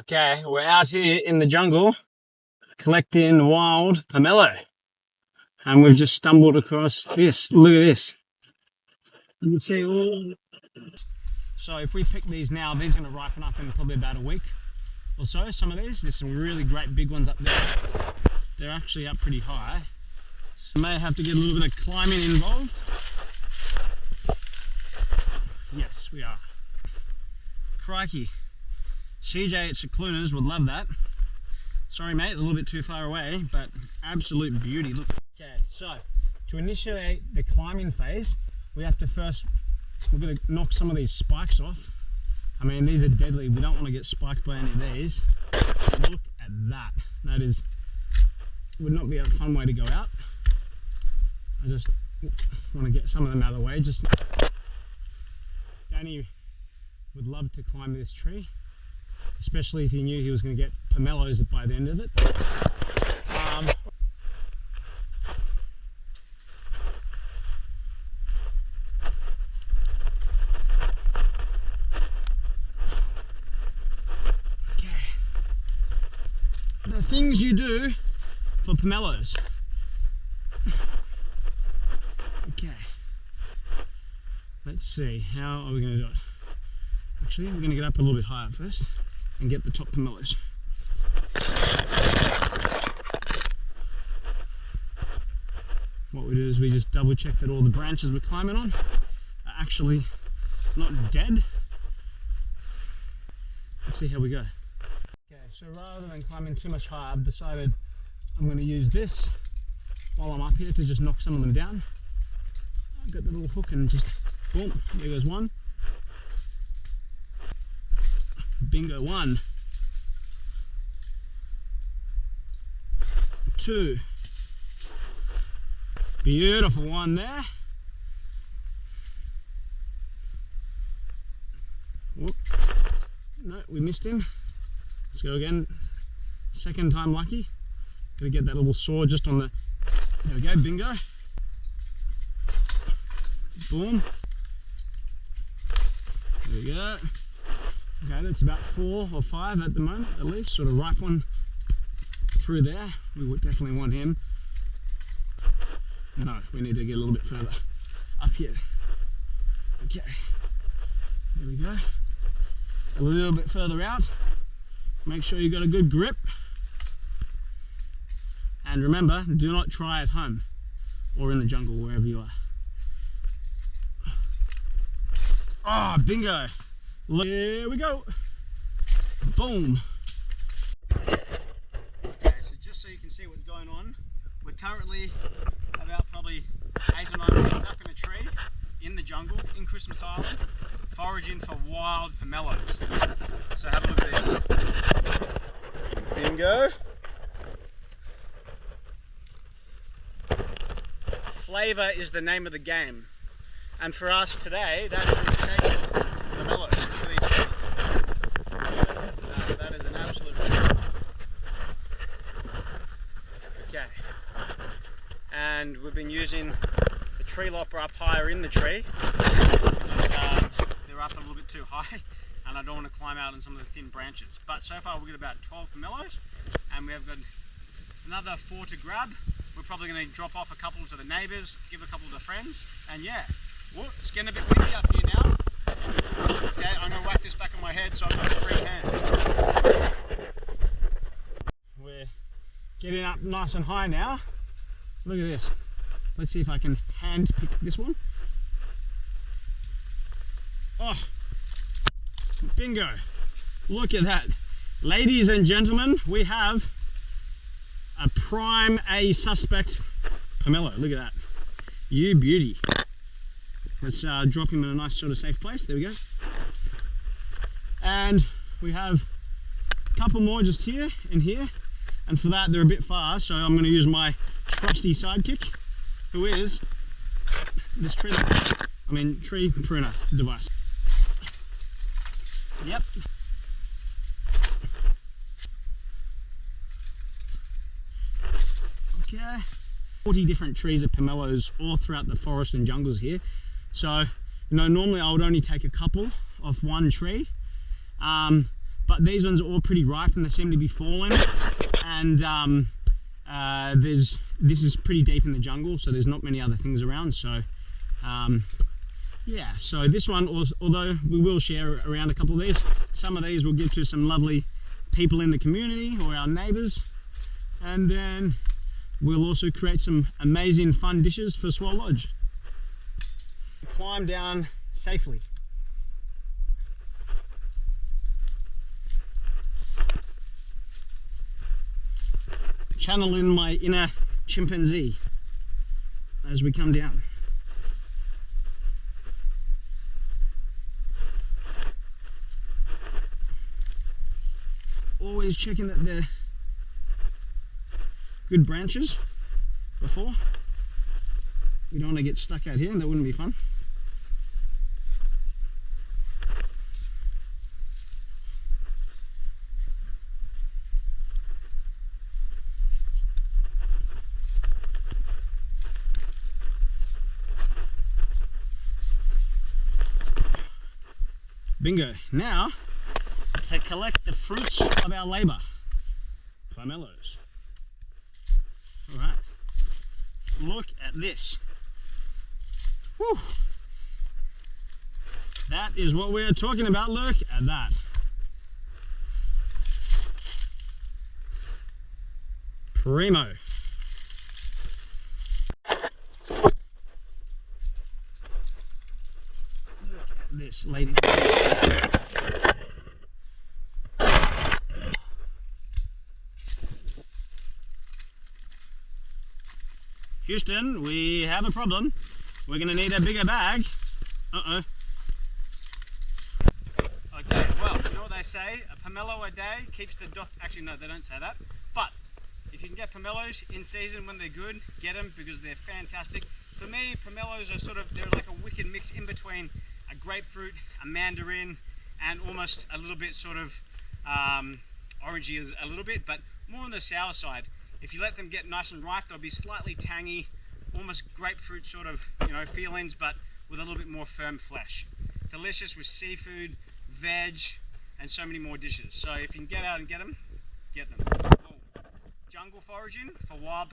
Okay, we're out here in the jungle collecting wild pomelo, and we've just stumbled across this. Look at this. You can see all. So if we pick these now, these are going to ripen up in probably about a week or so. Some of these, there's some really great big ones up there. They're actually up pretty high. So may have to get a little bit of climbing involved. Yes, we are. Crikey. CJ at Seclunas would love that. Sorry mate, a little bit too far away, but absolute beauty. Look. Okay, so to initiate the climbing phase, we have to first, we're going to knock some of these spikes off. I mean, these are deadly. We don't want to get spiked by any of these. Look at that. That is, would not be a fun way to go out. I just want to get some of them out of the way. Just Danny would love to climb this tree, especially if he knew he was going to get pomelos by the end of it. Okay. The things you do for pomelos. Okay. Let's see, how are we going to do it? Actually, we're going to get up a little bit higher first and get the top pomelos. What we do is we just double check that all the branches we're climbing on are actually not dead. Let's see how we go. Okay, so rather than climbing too much higher, I've decided I'm going to use this while I'm up here to just knock some of them down. I've got the little hook and just boom, there goes one. Bingo, one. Two. Beautiful one there. Whoop. No, we missed him. Let's go again. Second time lucky. Gotta get that little saw just on the, there we go, bingo. Boom. There we go. Okay, that's about 4 or 5 at the moment, at least. Sort of ripe one through there. We would definitely want him. No, we need to get a little bit further up here. Okay, there we go. A little bit further out. Make sure you got a good grip. And remember, do not try at home or in the jungle, wherever you are. Oh, bingo! Here we go. Boom. Okay, so just so you can see what's going on, we're currently about probably 8 or 9 meters up in a tree in the jungle in Christmas Island, foraging for wild pomelos. So have a look at this. Bingo. Flavour is the name of the game, and for us today, that is the case of pomelos. That is an absolute win. Okay, and we've been using the tree lopper up higher in the tree because they're up a little bit too high and I don't want to climb out on some of the thin branches. But so far we've got about 12 pomelos and we have got another 4 to grab. We're probably going to drop off a couple to the neighbours, give a couple to friends, and yeah, whoa, it's getting a bit windy up here now. Okay, I'm going to whack this back on my head so I've got free hands. We're getting up nice and high now. Look at this. Let's see if I can hand pick this one. Oh, bingo. Look at that. Ladies and gentlemen, we have a prime A suspect pomelo. Look at that. You beauty. Let's drop him in a nice sort of safe place. There we go. And we have a couple more just here and here. And for that, they're a bit far, so I'm going to use my trusty sidekick, who is this tree pruner device. Yep. Okay. 40 different trees of pomelos all throughout the forest and jungles here. So, you know, normally I would only take a couple of one tree. but these ones are all pretty ripe and they seem to be falling. And this is pretty deep in the jungle, so there's not many other things around. So yeah, so this one, although we will share around a couple of these, some of these we'll give to some lovely people in the community or our neighbours, and then we'll also create some amazing fun dishes for Swell Lodge. Climb down safely. Channel in my inner chimpanzee as we come down. Always checking that they're good branches before. We don't want to get stuck out here, that wouldn't be fun. Bingo. Now, to collect the fruits of our labour. Pomelos. Alright. Look at this. Whew. That is what we're talking about. Look at that. Primo. Look at this, ladies and gentlemen. Houston, we have a problem. We're going to need a bigger bag. Uh-oh. Okay, well, you know what they say? A pomelo a day keeps the Actually, no, they don't say that. But if you can get pomelos in season when they're good, get them because they're fantastic. For me, pomelos are they're like a wicked mix in between a grapefruit, a mandarin, and almost a little bit orangey a little bit, but more on the sour side. If you let them get nice and ripe, they'll be slightly tangy, almost grapefruit feelings, but with a little bit more firm flesh. Delicious with seafood, veg, and so many more dishes. So if you can get out and get them, get them. Jungle foraging for wild